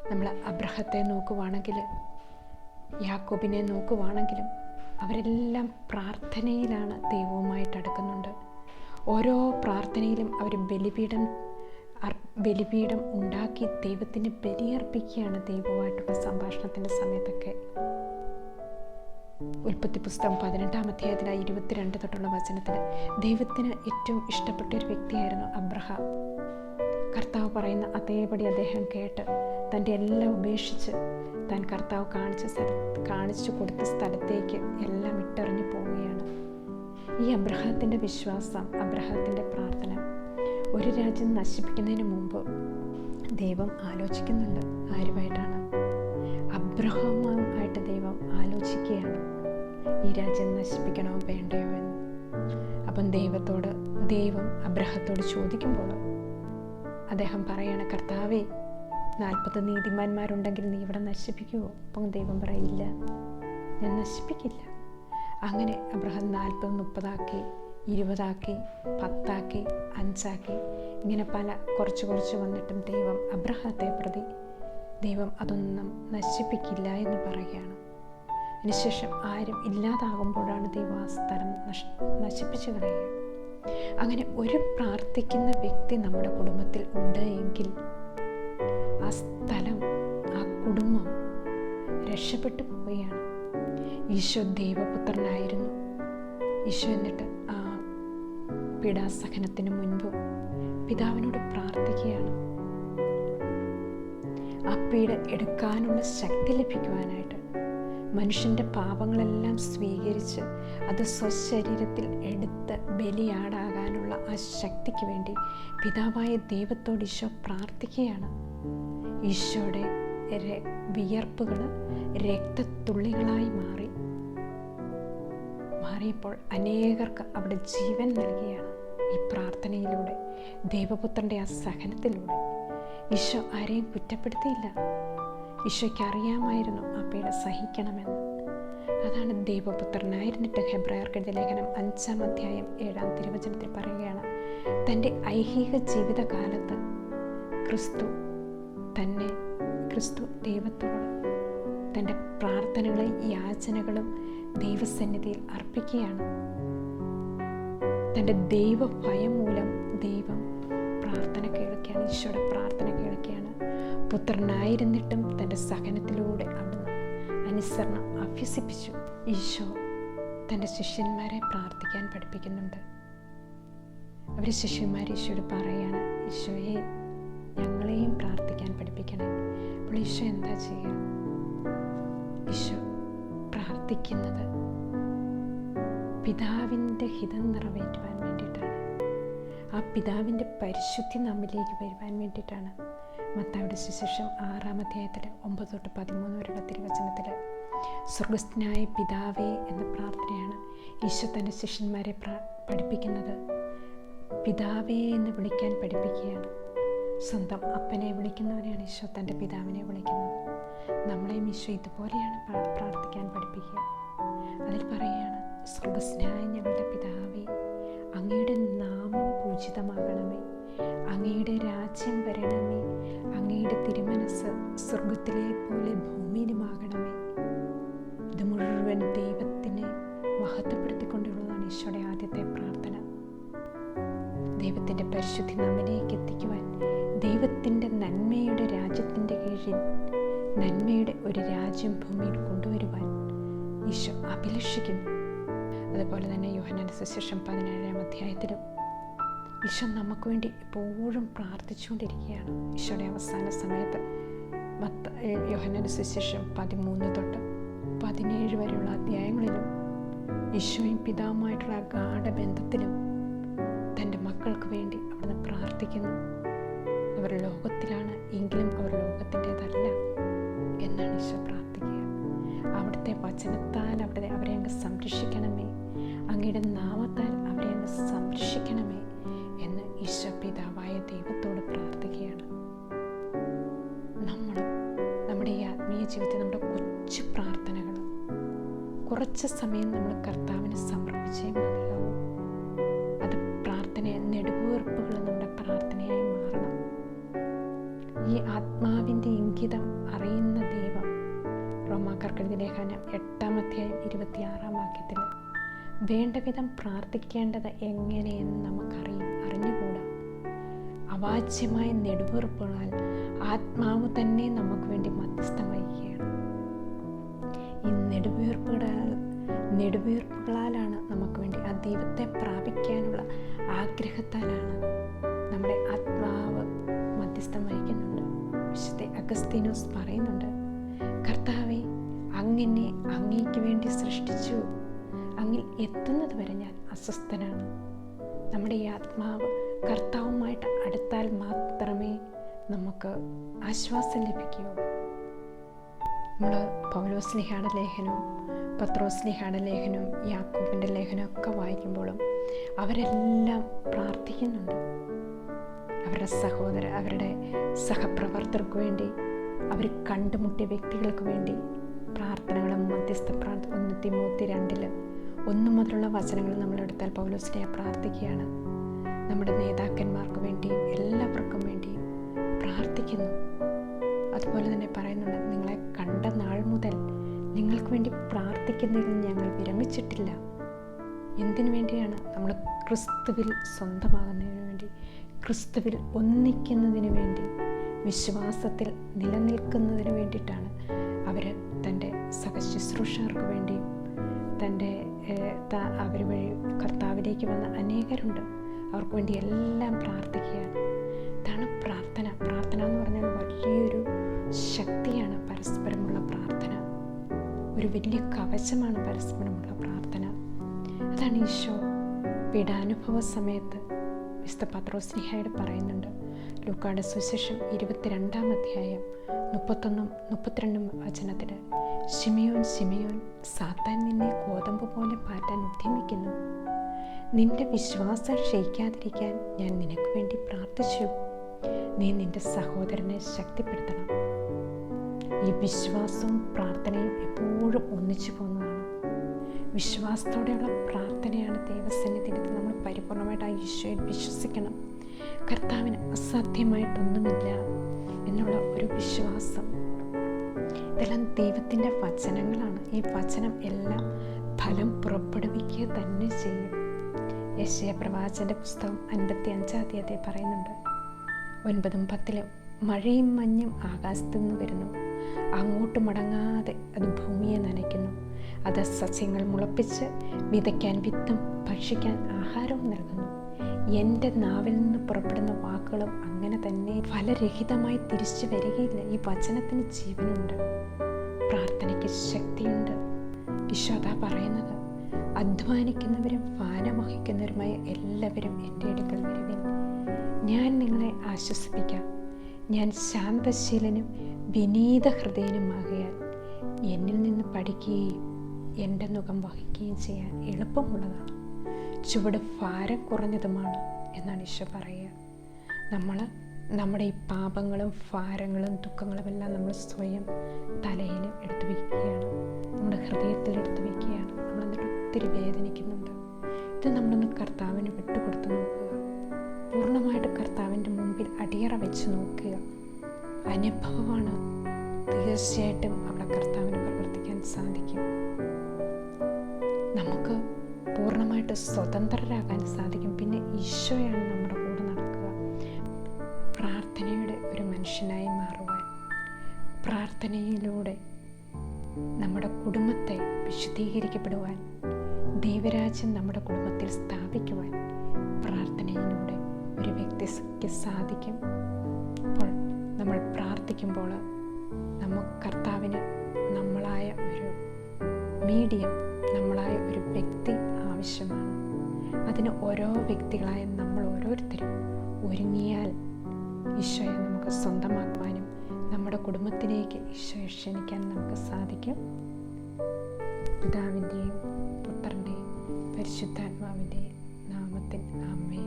നമ്മൾ അബ്രഹത്തെ നോക്കുവാണെങ്കിൽ, യാക്കോബിനെ നോക്കുവാണെങ്കിലും അവരെല്ലാം പ്രാർത്ഥനയിലാണ് ദൈവവുമായിട്ട് അടുക്കുന്നുണ്ട്. ഓരോ പ്രാർത്ഥനയിലും അവർ ബലിപീഠം ഉണ്ടാക്കി ദൈവത്തിന് ബലിയർപ്പിക്കുകയാണ് ദൈവവുമായിട്ടുള്ള സംഭാഷണത്തിൻ്റെ സമയത്തൊക്കെ. ഉൽപ്പത്തി പുസ്തകം 18-ാം അധ്യായത്തിൽ 22 തൊട്ടുള്ള വചനത്തിൽ ദൈവത്തിന് ഏറ്റവും ഇഷ്ടപ്പെട്ട ഒരു വ്യക്തിയായിരുന്നു അബ്രഹാം. കർത്താവ് പറയുന്ന അതേപടി അദ്ദേഹം കേട്ട് തൻ്റെ എല്ലാം ഉപേക്ഷിച്ച് താൻ കർത്താവ് കാണിച്ചു കൊടുത്ത സ്ഥലത്തേക്ക് എല്ലാം ഇട്ടെറിഞ്ഞു പോവുകയാണ്. ഈ അബ്രഹാത്തിൻ്റെ വിശ്വാസം, അബ്രഹാത്തിൻ്റെ പ്രാർത്ഥന ഒരു രാജ്യം നശിപ്പിക്കുന്നതിന് മുമ്പ് ദൈവം ആലോചിക്കുന്നുണ്ട്. ആരുമായിട്ടാണ്? അബ്രഹാമുമായിട്ട് ദൈവം ആലോചിക്കുകയാണ്, ഈ രാജ്യം നശിപ്പിക്കണോ വേണ്ടയോ എന്ന്. അപ്പം ദൈവം അബ്രഹത്തോട് ചോദിക്കുമ്പോൾ അദ്ദേഹം പറയാണ്, കർത്താവേ, 40 നീതിമാന്മാരുണ്ടെങ്കിൽ നീ ഇവിടെ നശിപ്പിക്കുമോ? അപ്പം ദൈവം പറയില്ല, ഞാൻ നശിപ്പിക്കില്ല. അങ്ങനെ അബ്രഹാം 40 30 20 10 5 ഇങ്ങനെ കുറച്ച് വന്നിട്ടും ദൈവം അബ്രഹാത്തെ പ്രതി അതൊന്നും നശിപ്പിക്കില്ല എന്ന് പറയുകയാണ്. അതിനുശേഷം ആരും ഇല്ലാതാകുമ്പോഴാണ് ദൈവം ആ സ്ഥലം നശിപ്പിച്ചു കളയുക. അങ്ങനെ ഒരു പ്രാർത്ഥിക്കുന്ന വ്യക്തി നമ്മുടെ കുടുംബത്തിൽ ഉണ്ട് എങ്കിൽ ആ സ്ഥലം, ആ കുടുംബം രക്ഷപ്പെട്ടു പോവുകയാണ്. ഈശോ ദൈവപുത്രനായിരുന്നു. ഈശോ എന്നിട്ട് ആ പീഡാസഹനത്തിന് മുൻപും പിതാവിനോട് പ്രാർത്ഥിക്കുകയാണ്. ആ പീഡ എടുക്കാനുള്ള ശക്തി ലഭിക്കുവാനായിട്ട്, മനുഷ്യൻ്റെ പാപങ്ങളെല്ലാം സ്വീകരിച്ച് അത് സ്വശരീരത്തിൽ എടുത്ത് ബലിയാടാകാനുള്ള ആ ശക്തിക്ക് വേണ്ടി പിതാവായ ദൈവത്തോട് ഈശോ പ്രാർത്ഥിക്കുകയാണ്. ഈശോയുടെ വിയർപ്പുകൾ രക്തത്തുള്ളികളായി മാറിയപ്പോൾ അനേകർക്ക് അവിടെ ജീവൻ നൽകുകയാണ്. ഈ പ്രാർത്ഥനയിലൂടെ, ദൈവപുത്രൻ്റെ ആ സഹനത്തിലൂടെ ഈശോ ആരെയും കുറ്റപ്പെടുത്തിയില്ല. ഈശോയ്ക്ക് അറിയാമായിരുന്നു ആ പീഡ സഹിക്കണമെന്ന്. അതാണ് ദൈവപുത്രനായിരുന്നിട്ട് ഹെബ്രായർക്ക് എഴുതിയ ലേഖനം 5-ാം അധ്യായം 7-ാം തിരുവചനത്തിൽ പറയുകയാണ്, തൻ്റെ ഐഹിക ജീവിതകാലത്ത് ക്രിസ്തു ദൈവത്തോട് തൻ്റെ പ്രാർത്ഥനകളും യാചനകളും ദൈവസന്നിധിയിൽ അർപ്പിക്കുകയാണ്. തൻ്റെ ദൈവഭയം മൂലം ദൈവം പ്രാർത്ഥന കേൾക്കുകയാണ്, ഈശോയുടെ പ്രാർത്ഥന കേൾക്കുകയാണ്. പുത്രനായിരുന്നിട്ടും തൻ്റെ സഹനത്തിലൂടെ അവിടുന്ന് അനുസരണം അഭ്യസിപ്പിച്ചു. ഈശോ തൻ്റെ ശിഷ്യന്മാരെ പ്രാർത്ഥിക്കാൻ പഠിപ്പിക്കുന്നുണ്ട്. അവർ ശിഷ്യന്മാർ ഈശോയോട് പറയുകയാണ്, ഈശോയെ, ഞങ്ങളെയും പ്രാർത്ഥിക്കാൻ പഠിപ്പിക്കണേ. അപ്പോൾ ഈശോ എന്താ ചെയ്യുക? ഈശോ പ്രാർത്ഥിക്കുന്നത് പിതാവിൻ്റെ ഹിതം നിറവേറ്റുവാൻ വേണ്ടിയിട്ടാണ്. ആ പിതാവിൻ്റെ പരിശുദ്ധി നമ്മിലേക്ക് വരുവാൻ വേണ്ടിയിട്ടാണ്. മത്തായിയുടെ സുവിശേഷം 6-ാം അധ്യായത്തിൽ 9 തൊട്ട് 13 വരെയുള്ള തിരുവചനത്തിൽ സ്വർഗ്ഗസ്ഥനായ പിതാവേ എന്ന പ്രാർത്ഥനയാണ് ഈശോ തൻ്റെ ശിഷ്യന്മാരെ പഠിപ്പിക്കുന്നത്. പിതാവേ എന്ന് വിളിക്കാൻ പഠിപ്പിക്കുകയാണ്. സ്വന്തം അപ്പനെ വിളിക്കുന്നവരെയാണ് ഈശോ തൻ്റെ പിതാവിനെ വിളിക്കുന്നത്. നമ്മളെയും ഈശോ ഇതുപോലെയാണ് പ്രാർത്ഥിക്കാൻ പഠിപ്പിക്കുക. അതിൽ പറയുകയാണ്, സ്വർഗ്ഗസ്ഥനായ ഞങ്ങളുടെ പിതാവേ, അങ്ങയുടെ നാമം പൂജിതമാകണമേ, അങ്ങയുടെ രാജ്യം വരണമേ, അങ്ങയുടെ തിരുമനസ് സ്വർഗത്തിലെ പോലെ ഭൂമിയിലുമാകണമേ. ഇത് മുഴുവൻ ദൈവത്തിനെ മഹത്വപ്പെടുത്തിക്കൊണ്ടുള്ളതാണ് ഈശോയുടെ ആദ്യത്തെ പ്രാർത്ഥന. ദൈവത്തിൻ്റെ പരിശുദ്ധി നമ്മിലേക്ക് എത്തിക്കുവാൻ, ദൈവത്തിൻ്റെ നന്മയുടെ രാജ്യത്തിൻ്റെ കീഴിൽ നന്മയുടെ ഒരു രാജ്യം ഭൂമിയിൽ കൊണ്ടുവരുവാൻ ഈശോ അഭിലഷിക്കുന്നു. അതുപോലെ തന്നെ യോഹന്നാന്റെ സുവിശേഷം 17-ാം അധ്യായത്തിലും ഈശോ നമുക്ക് വേണ്ടി എപ്പോഴും പ്രാർത്ഥിച്ചുകൊണ്ടിരിക്കുകയാണ്. ഈശോയുടെ അവസാന സമയത്ത് യോഹന്നാന്റെ സുവിശേഷം 13 തൊട്ട് 17 വരെയുള്ള അധ്യായങ്ങളിലും ഈശോയും പിതാവുമായിട്ടുള്ള ഗാഢബന്ധത്തിലും തൻ്റെ മക്കൾക്ക് വേണ്ടി അവിടുന്ന് പ്രാർത്ഥിക്കുന്നു. അവർ ലോകത്തിലാണ് എങ്കിലും അവർ ലോകത്തിൻ്റെതല്ല എന്നാണ് ഈശോ പ്രാർത്ഥിക്കുക. അവിടുത്തെ വചനത്താൽ അവരെ അങ്ങ് സംരക്ഷിക്കണമേ, അങ്ങയുടെ നാമത്താൽ അവരെ അങ്ങ് സംരക്ഷിക്കണമേ എന്ന് ഈശോ പിതാവായ ദൈവത്തോട് പ്രാർത്ഥിക്കുകയാണ്. നമ്മുടെ ഈ ആത്മീയ ജീവിതത്തിൽ നമ്മുടെ കൊച്ചു പ്രാർത്ഥനകൾ കുറച്ച് സമയം നമ്മൾ കർത്താവിന് സമർപ്പിച്ചേ മതിയാവും. അത് പ്രാർത്ഥനയെ നെടുവീർപ്പുകൾ നമ്മുടെ പ്രാർത്ഥനയായി മാറണം. ഈ ആത്മാവിൻ്റെ ഇംഗിതം അറിയുന്ന ദൈവം. റോമാക്കാർക്കെഴുതിയ ലേഖനം 8:26 വേണ്ട വിധം പ്രാർത്ഥിക്കേണ്ടത് എങ്ങനെയെന്ന് അറിഞ്ഞുകൂടാ. അവാച്യമായ നെടുവീർപ്പുകളാൽ ആത്മാവ് തന്നെ നമുക്ക് വേണ്ടി മധ്യസ്ഥം വഹിക്കുകയാണ്. ഈ നെടുവീർപ്പുകളാലാണ് നമുക്ക് വേണ്ടി ആ ദൈവത്തെ പ്രാപിക്കാനുള്ള ആഗ്രഹത്താലാണ് നമ്മുടെ ആത്മാവ് മധ്യസ്ഥം വഹിക്കുന്നുണ്ട്. വിശുദ്ധ അഗസ്തീനോസ് പറയുന്നുണ്ട്, കർത്താവേ, അങ്ങനെ അങ്ങേക്ക് വേണ്ടി സൃഷ്ടിച്ചു, അങ്ങിൽ എത്തുന്നത് വരെ ഞാൻ അസ്വസ്ഥനാണ്. നമ്മുടെ ഈ ആത്മാവ് കർത്താവുമായിട്ട് അടുത്താൽ മാത്രമേ നമുക്ക് ആശ്വാസം ലഭിക്കുകയുള്ളൂ. നമ്മൾ പൗലോസ്ലീഹയുടെ ലേഖനവും പത്രോസ്ലീഹയുടെ ലേഖനവും യാക്കോബിൻ്റെ ലേഖനമൊക്കെ വായിക്കുമ്പോഴും അവരെല്ലാം പ്രാർത്ഥിക്കുന്നുണ്ട്. അവരുടെ സഹപ്രവർത്തകർക്ക് വേണ്ടി, അവർ കണ്ടുമുട്ടിയ വ്യക്തികൾക്ക് വേണ്ടി പ്രാർത്ഥനകളും മധ്യസ്ഥ 1 തിമോത്തി 2:1 മുതലുള്ള വചനങ്ങൾ നമ്മളെടുത്താൽ പൗലോസ്ലീഹ പ്രാർത്ഥിക്കുകയാണ്. നമ്മുടെ നേതാക്കന്മാർക്ക് വേണ്ടിയും എല്ലാവർക്കും വേണ്ടിയും പ്രാർത്ഥിക്കുന്നു. അതുപോലെ തന്നെ പറയുന്നുണ്ട്, നിങ്ങളെ കണ്ട നാൾ മുതൽ നിങ്ങൾക്ക് വേണ്ടി പ്രാർത്ഥിക്കുന്നതിൽ ഞങ്ങൾ വിരമിച്ചിട്ടില്ല. എന്തിനു വേണ്ടിയാണ്? നമ്മൾ ക്രിസ്തുവിൽ സ്വന്തമാകുന്നതിന് വേണ്ടി, ക്രിസ്തുവിൽ ഒന്നിക്കുന്നതിന് വേണ്ടി, വിശ്വാസത്തിൽ നിലനിൽക്കുന്നതിന് വേണ്ടിയിട്ടാണ് അവർ തൻ്റെ സഹശുശ്രൂഷകർക്ക് വേണ്ടിയും അവർ വഴി കർത്താവിലേക്ക് വന്ന അനേകരുണ്ട്, അവർക്ക് വേണ്ടി എല്ലാം പ്രാർത്ഥിക്കുകയാണ്. ഇതാണ് പ്രാർത്ഥന. പ്രാർത്ഥന എന്ന് പറഞ്ഞാൽ വലിയൊരു ശക്തിയാണ്. പരസ്പരമുള്ള പ്രാർത്ഥന ഒരു വലിയ കവചമാണ്. പരസ്പരമുള്ള പ്രാർത്ഥന അതാണ് ഈശോ പീഡാനുഭവ സമയത്ത് വിശുദ്ധ പത്രോസ്ലീഹയോട് പറയുന്നുണ്ട്. ലൂക്കായുടെ സുവിശേഷം 22:31-32 വചനത്തിൽ, ശിമയോൻ ശിമയോൻ, സാത്താൻ നിന്നെ ഗോതമ്പ് പോലെ പാറ്റാൻ ഉദ്യമിക്കുന്നു. നിന്റെ വിശ്വാസം ക്ഷയിക്കാതിരിക്കാൻ ഞാൻ നിനക്ക് വേണ്ടി പ്രാർത്ഥിച്ചു. നീ നിന്റെ സഹോദരനെ ശക്തിപ്പെടുത്തണം. ഈ വിശ്വാസവും പ്രാർത്ഥനയും എപ്പോഴും ഒന്നിച്ചു പോകുന്നതാണ്. വിശ്വാസത്തോടെയുള്ള പ്രാർത്ഥനയാണ് ദൈവസന്നിധിയിൽ നമ്മൾ പരിപൂർണമായിട്ട് ആ ഈശോയിൽ വിശ്വസിക്കണം. കർത്താവിന് അസാധ്യമായിട്ടൊന്നുമില്ല എന്നുള്ള ഒരു വിശ്വാസം. ഇതെല്ലാം ദൈവത്തിൻ്റെ വചനങ്ങളാണ്. ഈ വചനം എല്ലാം ഫലം പുറപ്പെടുവിക്കുക തന്നെ ചെയ്യും. യെശയ്യാ പ്രവാചകന്റെ പുസ്തകം 55 പറയുന്നുണ്ട്, 9-10 മഴയും മഞ്ഞും ആകാശത്തു നിന്ന് വരുന്നു, അങ്ങോട്ട് മടങ്ങാതെ അത് ഭൂമിയെ നനയ്ക്കുന്നു. അത് സസ്യങ്ങൾ മുളപ്പിച്ച് വിതയ്ക്കാൻ വിത്തും ഭക്ഷിക്കാൻ ആഹാരവും നൽകുന്നു. എൻ്റെ നാവിൽ നിന്ന് പുറപ്പെടുന്ന വാക്കുകളും അങ്ങനെ തന്നെ ഫലരഹിതമായി തിരിച്ചു വരികയില്ല. ഈ വചനത്തിന് ജീവനുണ്ട്, പ്രാർത്ഥനയ്ക്ക് ശക്തിയുണ്ട്. ഈശോ പറയുന്നത്, അധ്വാനിക്കുന്നവരും ഭാരവഹിക്കുന്നവരുമായ എല്ലാവരും എൻ്റെ അടുക്കൽ വരുവിൻ, ഞാൻ നിങ്ങളെ ആശ്വസിപ്പിക്കാം. ഞാൻ ശാന്തശീലനും വിനീത ഹൃദയനുമാകിയാൽ എന്നിൽ നിന്ന് പഠിക്കുകയും എൻ്റെ നുകം വഹിക്കുകയും ചെയ്യാൻ എളുപ്പമുള്ളതാണ്, ചുവട് ഭാരം കുറഞ്ഞതുമാണ് എന്നാണ് ഈശോ പറയുക. നമ്മുടെ ഈ പാപങ്ങളും ഭാരങ്ങളും ദുഃഖങ്ങളും എല്ലാം നമ്മൾ സ്വയം തലയിൽ എടുത്തു വയ്ക്കുകയാണ്, നമ്മുടെ ഹൃദയത്തിൽ എടുത്തു വയ്ക്കുകയാണ്. നമ്മളെന്നിട്ട് ഒത്തിരി വേദനിക്കുന്നുണ്ട്. ഇത് നമ്മളൊന്ന് കർത്താവിന് വിട്ടുകൊടുത്ത് നോക്കുക. പൂർണ്ണമായിട്ട് കർത്താവിൻ്റെ മുമ്പിൽ അടിയറ വെച്ച് നോക്കുക. അനുഭവമാണ്. തീർച്ചയായിട്ടും അവിടെ കർത്താവിന് പ്രവർത്തിക്കാൻ സാധിക്കും. നമുക്ക് പൂർണ്ണമായിട്ട് സ്വതന്ത്രരാകാൻ സാധിക്കും. പിന്നെ ഈശോയാണ് നമ്മുടെ കൂടെ നടക്കുക. പ്രാർത്ഥനയുടെ ഒരു മനുഷ്യനായി മാറുവാൻ, പ്രാർത്ഥനയിലൂടെ നമ്മുടെ കുടുംബത്തെ വിശുദ്ധീകരിക്കപ്പെടുവാൻ, ദൈവരാജ്യം നമ്മുടെ കുടുംബത്തിൽ സ്ഥാപിക്കുവാൻ പ്രാർത്ഥനയിലൂടെ ഒരു വ്യക്തിക്ക് സാധിക്കും. അപ്പോൾ നമ്മൾ പ്രാർത്ഥിക്കുമ്പോൾ നമുക്ക് കർത്താവിന് നമ്മളായ ഒരു മീഡിയം, നമ്മളായ ഒരു വ്യക്തി ആവശ്യമാണ്. അതിന് ഓരോ വ്യക്തികളായ നമ്മൾ ഓരോരുത്തരും ഒരുങ്ങിയാൽ ഈശോയെ നമുക്ക് സ്വന്തമാക്കുവാനും നമ്മുടെ കുടുംബത്തിലേക്ക് ഈശോയെ ക്ഷണിക്കാൻ നമുക്ക് സാധിക്കും. പിതാവിൻ്റെയും പുത്രൻ്റെയും പരിശുദ്ധാത്മാവിൻ്റെയും നാമത്തിൽ ആമേൻ.